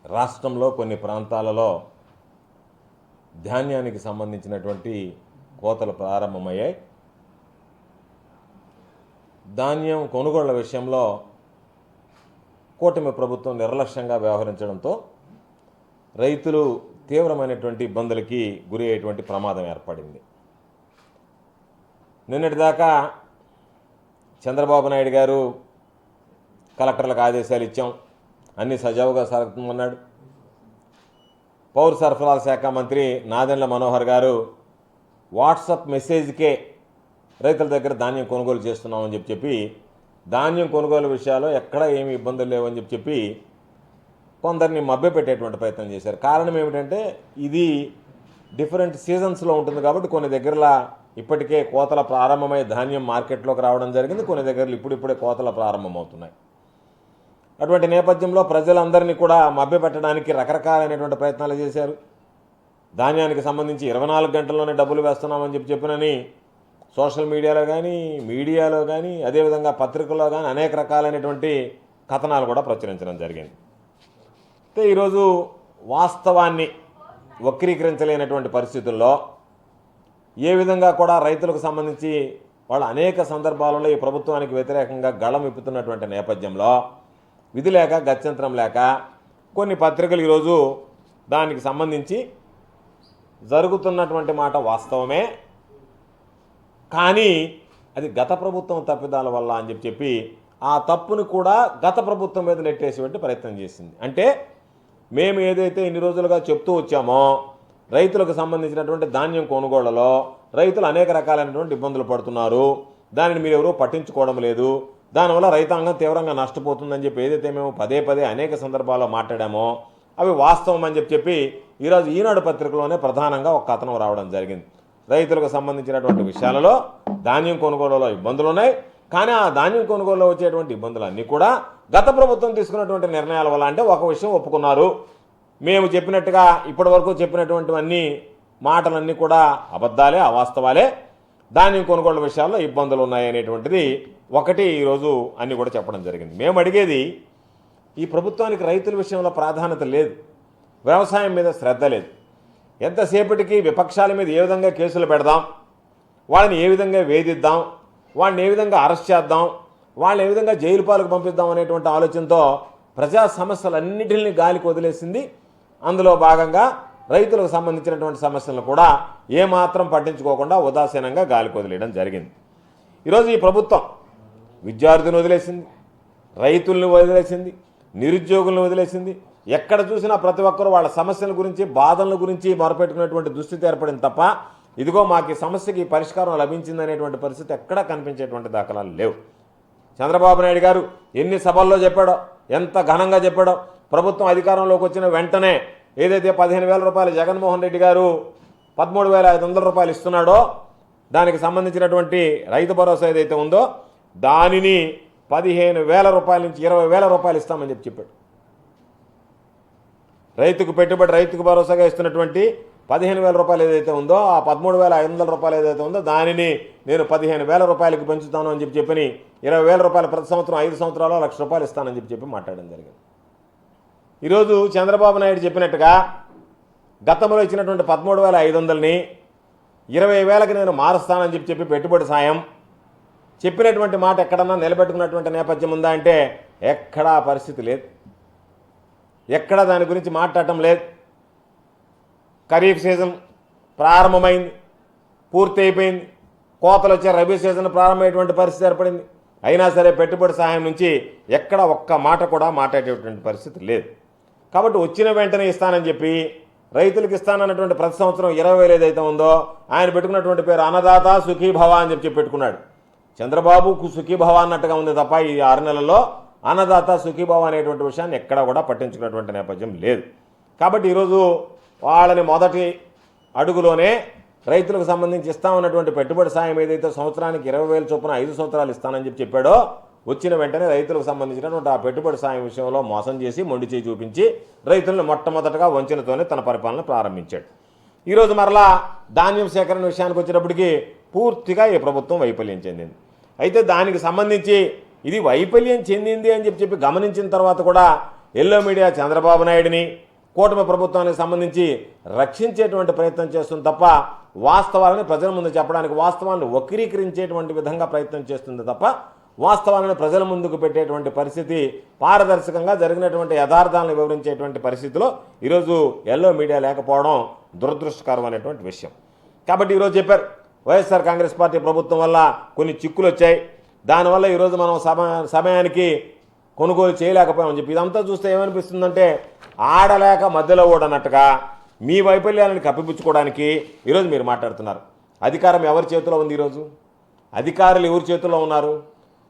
రాష్ట్రంలో కొన్ని ప్రాంతాలలో ధాన్యానికి సంబంధించినటువంటి కోతలు ప్రారంభమయ్యాయి. ధాన్యం కొనుగోళ్ల విషయంలో కూటమి ప్రభుత్వం నిర్లక్ష్యంగా వ్యవహరించడంతో రైతులు తీవ్రమైనటువంటి ఇబ్బందులకి గురి అయ్యేటువంటి ప్రమాదం ఏర్పడింది. నిన్నటిదాకా చంద్రబాబు నాయుడు గారు కలెక్టర్లకు ఆదేశాలు ఇచ్చాం, అన్నీ సజావుగా సాగుతుందన్నాడు. పౌర సరఫరాల శాఖ మంత్రి నాదెండ్ల మనోహర్ గారు వాట్సాప్ మెసేజ్కే రైతుల దగ్గర ధాన్యం కొనుగోలు చేస్తున్నామని చెప్పి ధాన్యం కొనుగోలు విషయాల్లో ఎక్కడా ఏమి ఇబ్బందులు లేవని చెప్పి కొందరిని మభ్యపెట్టేటువంటి ప్రయత్నం చేశారు. కారణం ఏమిటంటే ఇది డిఫరెంట్ సీజన్స్లో ఉంటుంది కాబట్టి కొన్ని దగ్గరలా ఇప్పటికే కోతల ప్రారంభమై ధాన్యం మార్కెట్లోకి రావడం జరిగింది, కొన్ని దగ్గరలు ఇప్పుడిప్పుడే కోతల ప్రారంభమవుతున్నాయి. అటువంటి నేపథ్యంలో ప్రజలందరినీ కూడా మభ్యపెట్టడానికి రకరకాలైనటువంటి ప్రయత్నాలు చేశారు. ధాన్యానికి సంబంధించి 24 గంటల్లోనే డబ్బులు వేస్తున్నామని చెప్పినని సోషల్ మీడియాలో కానీ అదేవిధంగా పత్రికల్లో కానీ అనేక రకాలైనటువంటి కథనాలు కూడా ప్రచురించడం జరిగింది. అయితే ఈరోజు వాస్తవాన్ని వక్రీకరించలేనటువంటి పరిస్థితుల్లో ఏ విధంగా కూడా రైతులకు సంబంధించి వాళ్ళు అనేక సందర్భాలలో ఈ ప్రభుత్వానికి వ్యతిరేకంగా గళం విప్పుతున్నటువంటి నేపథ్యంలో విధి లేక గత్యంతరం లేక కొన్ని పత్రికలు ఈరోజు దానికి సంబంధించి జరుగుతున్నటువంటి మాట వాస్తవమే, కానీ అది గత ప్రభుత్వం తప్పిదాల వల్ల అని చెప్పి ఆ తప్పును కూడా గత ప్రభుత్వం మీద నెట్టేసేటువంటి ప్రయత్నం చేసింది. అంటే మేము ఏదైతే ఇన్ని రోజులుగా చెప్తూ వచ్చామో రైతులకు సంబంధించినటువంటి ధాన్యం కొనుగోళ్లలో రైతులు అనేక రకాలైనటువంటి ఇబ్బందులు పడుతున్నారు, దానిని మీరు ఎవరూ పట్టించుకోవడం లేదు, దానివల్ల రైతాంగం తీవ్రంగా నష్టపోతుందని చెప్పి ఏదైతే మేము పదే అనేక సందర్భాల్లో మాట్లాడామో అవి వాస్తవం అని చెప్పి ఈరోజు ఈనాడు పత్రికలోనే ప్రధానంగా ఒక కథనం రావడం జరిగింది. రైతులకు సంబంధించినటువంటి విషయాలలో ధాన్యం కొనుగోలులో ఇబ్బందులు ఉన్నాయి, కానీ ఆ ధాన్యం కొనుగోలులో వచ్చేటువంటి ఇబ్బందులన్నీ కూడా గత ప్రభుత్వం తీసుకున్నటువంటి నిర్ణయాల వల్ల. అంటే ఒక విషయం ఒప్పుకున్నారు, మేము చెప్పినట్టుగా ఇప్పటి వరకు చెప్పినటువంటివన్నీ మాటలన్నీ కూడా అబద్ధాలే, అవాస్తవాలే, ధాన్యం కొనుగోలు విషయాల్లో ఇబ్బందులు ఉన్నాయనేటువంటిది ఒకటి ఈరోజు అన్నీ కూడా చెప్పడం జరిగింది. మేము అడిగేది ఈ ప్రభుత్వానికి రైతుల విషయంలో ప్రాధాన్యత లేదు, వ్యవసాయం మీద శ్రద్ధ లేదు. ఎంతసేపటికి విపక్షాల మీద ఏ విధంగా కేసులు పెడదాం, వాళ్ళని ఏ విధంగా వేధిద్దాం, వాళ్ళని ఏ విధంగా అరెస్ట్ చేద్దాం, వాళ్ళని ఏ విధంగా జైలు పాలకు పంపిద్దాం అనేటువంటి ఆలోచనతో ప్రజా సమస్యలన్నింటినీ గాలికి వదిలేసింది. అందులో భాగంగా రైతులకు సంబంధించినటువంటి సమస్యలను కూడా ఏమాత్రం పట్టించుకోకుండా ఉదాసీనంగా గాలికి వదిలేయడం జరిగింది. ఈరోజు ఈ ప్రభుత్వం విద్యార్థులను వదిలేసింది, రైతులను వదిలేసింది, నిరుద్యోగులను వదిలేసింది. ఎక్కడ చూసినా ప్రతి ఒక్కరూ వాళ్ళ సమస్యల గురించి బాధల గురించి మొరపెట్టుకునేటువంటి దుస్థితి ఏర్పడింది తప్ప ఇదిగో మాకు ఈ సమస్యకి పరిష్కారం లభించింది అనేటువంటి పరిస్థితి ఎక్కడా కనిపించేటువంటి దాఖలాలు లేవు. చంద్రబాబు నాయుడు గారు ఎన్ని సభల్లో చెప్పాడో, ఎంత ఘనంగా చెప్పాడో, ప్రభుత్వం అధికారంలోకి వచ్చిన వెంటనే ఏదైతే 15,000 రూపాయలు జగన్మోహన్ రెడ్డి గారు 13,500 రూపాయలు ఇస్తున్నాడో దానికి సంబంధించినటువంటి రైతు భరోసా ఏదైతే ఉందో దానిని 15,000 రూపాయల నుంచి 20,000 రూపాయలు ఇస్తామని చెప్పాడు. రైతుకు పెట్టుబడి, రైతుకు భరోసాగా ఇస్తున్నటువంటి 15,000 రూపాయలు ఏదైతే ఉందో ఆ 13,500 రూపాయలు ఏదైతే ఉందో దానిని నేను 15,000 రూపాయలకి పెంచుతాను అని చెప్పి 20,000 రూపాయలు ప్రతి సంవత్సరం 5 సంవత్సరాలు 1,00,000 రూపాయలు ఇస్తానని చెప్పి మాట్లాడడం జరిగింది. ఈరోజు చంద్రబాబు నాయుడు చెప్పినట్టుగా గతంలో ఇచ్చినటువంటి 13,500ని 20,000కి నేను మారుస్తానని చెప్పి పెట్టుబడి సాయం చెప్పినటువంటి మాట ఎక్కడన్నా నిలబెట్టుకున్నటువంటి నేపథ్యం ఉందా అంటే ఎక్కడా పరిస్థితి లేదు, ఎక్కడా దాని గురించి మాట్లాడటం లేదు. ఖరీఫ్ సీజన్ ప్రారంభమైంది, పూర్తి అయిపోయింది, కోతలు వచ్చే రబీ సీజన్ ప్రారంభమైనటువంటి పరిస్థితి ఏర్పడింది. అయినా సరే పెట్టుబడి సహాయం నుంచి ఎక్కడ ఒక్క మాట కూడా మాట్లాడేటువంటి పరిస్థితి లేదు. కాబట్టి వచ్చిన వెంటనే ఇస్తానని చెప్పి రైతులకు ఇస్తానన్నటువంటి ప్రతి సంవత్సరం 20,000 ఏదైతే ఉందో ఆయన పెట్టుకున్నటువంటి పేరు అన్నదాత సుఖీభవ అని చెప్పి పెట్టుకున్నాడు. చంద్రబాబుకు సుఖీభవ అన్నట్టుగా ఉంది తప్ప ఈ 6 నెలల్లో అన్నదాత సుఖీభవ అనేటువంటి విషయాన్ని ఎక్కడా కూడా పట్టించుకున్నటువంటి నేపథ్యం లేదు. కాబట్టి ఈరోజు వాళ్ళని మొదటి అడుగులోనే రైతులకు సంబంధించి ఇస్తామన్నటువంటి పెట్టుబడి సాయం ఏదైతే సంవత్సరానికి 20,000 చొప్పున 5 సంవత్సరాలు ఇస్తానని చెప్పాడో వచ్చిన వెంటనే రైతులకు సంబంధించినటువంటి ఆ పెట్టుబడి సాయం విషయంలో మోసం చేసి మొండి చేయి చూపించి రైతులను మొట్టమొదటగా వంచనతోనే తన పరిపాలన ప్రారంభించాడు. ఈరోజు మరలా ధాన్యం సేకరణ విషయానికి వచ్చేటప్పటికి పూర్తిగా ఈ ప్రభుత్వం వైఫల్యం చెందింది. అయితే దానికి సంబంధించి ఇది వైఫల్యం చెందింది అని చెప్పి గమనించిన తర్వాత కూడా ఎల్లో మీడియా చంద్రబాబు నాయుడిని కూటమి ప్రభుత్వానికి సంబంధించి రక్షించేటువంటి ప్రయత్నం చేస్తుంది తప్ప వాస్తవాలను ప్రజల ముందు చెప్పడానికి, వాస్తవాలను వక్రీకరించేటువంటి విధంగా ప్రయత్నం చేస్తుంది తప్ప వాస్తవాలను ప్రజల ముందుకు పెట్టేటువంటి పరిస్థితి, పారదర్శకంగా జరిగినటువంటి యథార్థాలను వివరించేటువంటి పరిస్థితిలో ఈరోజు ఎల్లో మీడియా లేకపోవడం దురదృష్టకరమైనటువంటి విషయం. కాబట్టి ఈరోజు చెప్పారు, వైఎస్ఆర్ కాంగ్రెస్ పార్టీ ప్రభుత్వం వల్ల కొన్ని చిక్కులు వచ్చాయి, దానివల్ల ఈరోజు మనం సమయానికి కొనుగోలు చేయలేకపోయామని చెప్పి ఇదంతా చూస్తే ఏమనిపిస్తుందంటే ఆడలేక మధ్యలో ఓడనట్టుగా మీ వైఫల్యాలను కప్పిపుచ్చుకోవడానికి ఈరోజు మీరు మాట్లాడుతున్నారు. అధికారం ఎవరి చేతిలో ఉంది? ఈరోజు అధికారులు ఎవరి చేతిలో ఉన్నారు?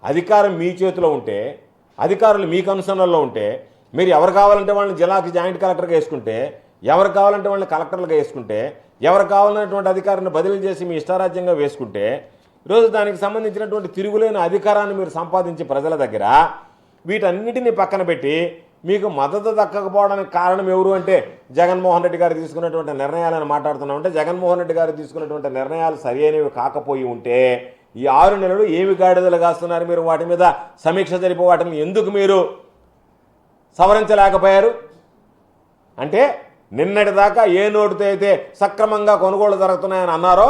అధికారం మీ చేతిలో ఉంటే, అధికారులు మీ కన్సర్న్లో ఉంటే, మీరు ఎవరు కావాలంటే వాళ్ళని జిల్లాకి జాయింట్ కలెక్టర్గా వేసుకుంటే, ఎవరు కావాలంటే వాళ్ళని కలెక్టర్లుగా వేసుకుంటే, ఎవరు కావాలన్నటువంటి అధికారాన్ని బదిలీ చేసి మీ ఇష్టారాజ్యంగా వేసుకుంటే, ఈరోజు దానికి సంబంధించినటువంటి తిరుగులేని అధికారాన్ని మీరు సంపాదించి ప్రజల దగ్గర వీటన్నిటిని పక్కన పెట్టి మీకు మద్దతు దక్కకపోవడానికి కారణం ఎవరు అంటే జగన్మోహన్ రెడ్డి గారు తీసుకున్నటువంటి నిర్ణయాలను మాట్లాడుతున్నామంటే, జగన్మోహన్ రెడ్డి గారు తీసుకున్నటువంటి నిర్ణయాలు సరైనవి కాకపోయి ఉంటే ఈ 6 నెలలు ఏమి గాడిదలు కాస్తున్నారు మీరు? వాటి మీద సమీక్ష జరిపి వాటిని ఎందుకు మీరు సవరించలేకపోయారు? అంటే నిన్నటిదాకా ఏ నోటితో అయితే సక్రమంగా కొనుగోలు జరుగుతున్నాయని అన్నారో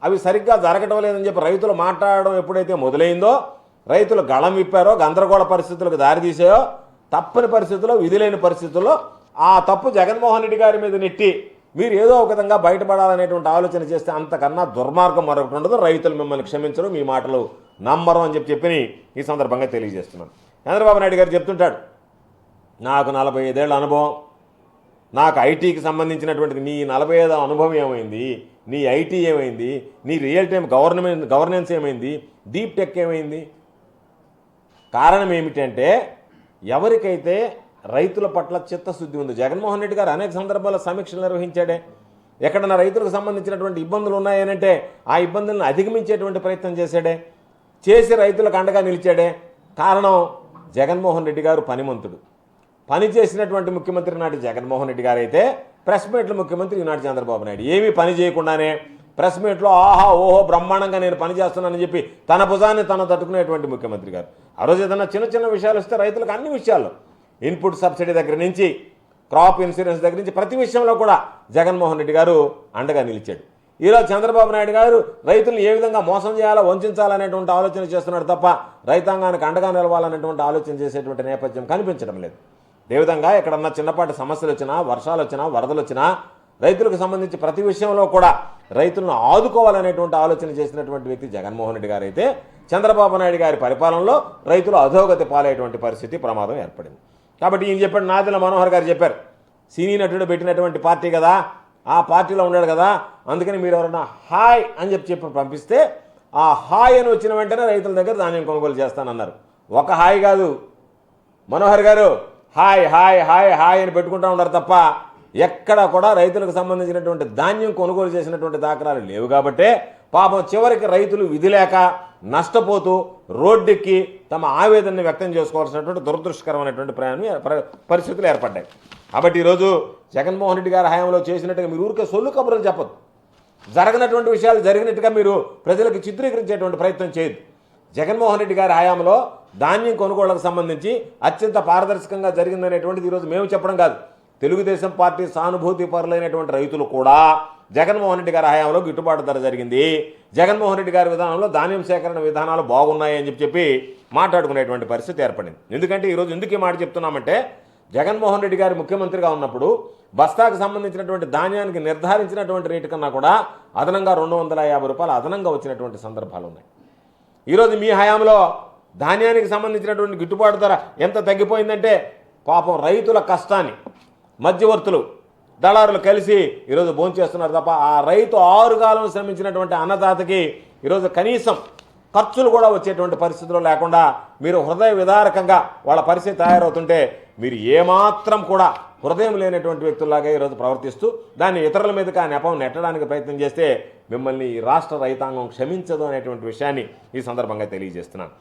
అవి సరిగ్గా జరగటం లేదని చెప్పి రైతులు మాట్లాడడం ఎప్పుడైతే మొదలైందో, రైతులు గళం విప్పారో, గందరగోళ పరిస్థితులకు దారితీసాయో, తప్పని పరిస్థితుల్లో, విధిలేని పరిస్థితుల్లో ఆ తప్పు జగన్మోహన్ రెడ్డి గారి మీద నెట్టి మీరు ఏదో ఒక విధంగా బయటపడాలనేటువంటి ఆలోచన చేస్తే అంతకన్నా దుర్మార్గం మరొకటి ఉండదు. రైతులు మిమ్మల్ని క్షమించరు, మీ మాటలు నమ్మరు అని చెప్పి ఈ సందర్భంగా తెలియజేస్తున్నాను. చంద్రబాబు నాయుడు గారు చెప్తుంటాడు, నాకు 45 ఏళ్ల అనుభవం, నాకు ఐటీకి సంబంధించినటువంటిది. నీ 45 అనుభవం ఏమైంది? నీ ఐటీ ఏమైంది? నీ రియల్ టైం గవర్నెన్స్ ఏమైంది? డీప్ టెక్ ఏమైంది? కారణం ఏమిటంటే ఎవరికైతే రైతుల పట్ల చిత్తశుద్ధి ఉంది. జగన్మోహన్ రెడ్డి గారు అనేక సందర్భాల్లో సమీక్షలు నిర్వహించాడే. ఎక్కడన్నా రైతులకు సంబంధించినటువంటి ఇబ్బందులు ఉన్నాయనంటే ఆ ఇబ్బందులను అధిగమించేటువంటి ప్రయత్నం చేశాడే, చేసి రైతులకు అండగా నిలిచాడే. కారణం జగన్మోహన్ రెడ్డి గారు పనిమంతుడు. పని చేసినటువంటి ముఖ్యమంత్రి నాటి జగన్మోహన్ రెడ్డి గారు అయితే ప్రెస్ మీట్ల ముఖ్యమంత్రి ఈనాటి చంద్రబాబు నాయుడు. ఏమీ పని చేయకుండానే ప్రెస్ మీట్లో ఆహా ఓహో బ్రహ్మాండంగా నేను పని చేస్తున్నానని చెప్పి తన భుజాన్ని తను తట్టుకునేటువంటి ముఖ్యమంత్రి గారు. ఆ రోజు ఏదన్నా చిన్న చిన్న విషయాలు వస్తే రైతులకు అన్ని విషయాల్లో, ఇన్పుట్ సబ్సిడీ దగ్గర నుంచి క్రాప్ ఇన్సూరెన్స్ దగ్గర నుంచి ప్రతి విషయంలో కూడా జగన్మోహన్ రెడ్డి గారు అండగా నిలిచాడు. ఈరోజు చంద్రబాబు నాయుడు గారు రైతులను ఏ విధంగా మోసం చేయాలో, వంచాలనేటువంటి ఆలోచన చేస్తున్నాడు తప్ప రైతాంగానికి అండగా నిలవాలనేటువంటి ఆలోచన చేసేటువంటి నేపథ్యం కనిపించడం లేదు. అదేవిధంగా ఎక్కడన్నా చిన్నపాటి సమస్యలు వచ్చినా, వర్షాలు వచ్చినా, వరదలు వచ్చినా రైతులకు సంబంధించి ప్రతి విషయంలో కూడా రైతులను ఆదుకోవాలనేటువంటి ఆలోచన చేసినటువంటి వ్యక్తి జగన్మోహన్ రెడ్డి గారు అయితే చంద్రబాబు నాయుడు గారి పరిపాలనలో రైతులు అధోగతి పాలయ్యేటువంటి పరిస్థితి, ప్రమాదం ఏర్పడింది. కాబట్టి ఈయన చెప్పాడు, నాదెళ్ల మనోహర్ గారు చెప్పారు, సినీ నటుడు పెట్టినటువంటి పార్టీ కదా, ఆ పార్టీలో ఉన్నాడు కదా, అందుకని మీరు ఎవరన్నా హాయ్ అని చెప్పి పంపిస్తే ఆ హాయ్ అని వచ్చిన వెంటనే రైతుల దగ్గర ధాన్యం కొనుగోలు చేస్తానన్నారు. ఒక హాయ్ కాదు మనోహర్ గారు, హాయ్ హాయ్ హాయ్ హాయ్ అని పెట్టుకుంటూ ఉన్నారు తప్ప ఎక్కడ కూడా రైతులకు సంబంధించినటువంటి ధాన్యం కొనుగోలు చేసినటువంటి దాఖలాలు లేవు. కాబట్టే పాపం చివరికి రైతులు విధి లేక నష్టపోతూ రోడ్డెక్కి తమ ఆవేదనని వ్యక్తం చేసుకోవాల్సినటువంటి దురదృష్టకరమైనటువంటి పరిస్థితులు ఏర్పడ్డాయి. కాబట్టి ఈరోజు జగన్మోహన్ రెడ్డి గారి హయాంలో చేసినట్టుగా మీరు ఊరికే సొల్లు కబుర్లు చెప్పదు, జరగనటువంటి విషయాలు జరిగినట్టుగా మీరు ప్రజలకు చిత్రీకరించేటువంటి ప్రయత్నం చేయదు. జగన్మోహన్ రెడ్డి గారి హయాంలో ధాన్యం కొనుగోళ్లకు సంబంధించి అత్యంత పారదర్శకంగా జరిగిందనేటువంటిది ఈరోజు మేము చెప్పడం కాదు, తెలుగుదేశం పార్టీ సానుభూతి పరులైనటువంటి రైతులు కూడా జగన్మోహన్ రెడ్డి గారి హయాంలో గిట్టుబాటు ధర జరిగింది, జగన్మోహన్ రెడ్డి గారి విధానంలో ధాన్యం సేకరణ విధానాలు బాగున్నాయి అని చెప్పి మాట్లాడుకునేటువంటి పరిస్థితి ఏర్పడింది. ఎందుకంటే ఈరోజు ఎందుకు ఈ మాట చెప్తున్నామంటే, జగన్మోహన్ రెడ్డి గారు ముఖ్యమంత్రిగా ఉన్నప్పుడు బస్తాకు సంబంధించినటువంటి ధాన్యానికి నిర్ధారించినటువంటి రేటు కన్నా కూడా అదనంగా 250 రూపాయలు అదనంగా వచ్చినటువంటి సందర్భాలు ఉన్నాయి. ఈరోజు మీ హయాంలో ధాన్యానికి సంబంధించినటువంటి గిట్టుబాటు ధర ఎంత తగ్గిపోయిందంటే పాపం రైతుల కష్టాన్ని మధ్యవర్తులు, దళారులు కలిసి ఈరోజు భోంచేస్తున్నారు తప్ప ఆ రైతు 6 కాలం శ్రమించినటువంటి అన్నదాతకి ఈరోజు కనీసం ఖర్చులు కూడా వచ్చేటువంటి పరిస్థితులు లేకుండా మీరు హృదయ విదారకంగా వాళ్ళ పరిస్థితి తయారవుతుంటే మీరు ఏమాత్రం కూడా హృదయం లేనటువంటి వ్యక్తుల్లాగా ఈరోజు ప్రవర్తిస్తూ దాన్ని ఇతరుల మీదకి ఆ నెపం నెట్టడానికి ప్రయత్నం చేస్తే మిమ్మల్ని ఈ రాష్ట్ర రైతాంగం క్షమించదు అనేటువంటి విషయాన్ని ఈ సందర్భంగా తెలియజేస్తున్నాను.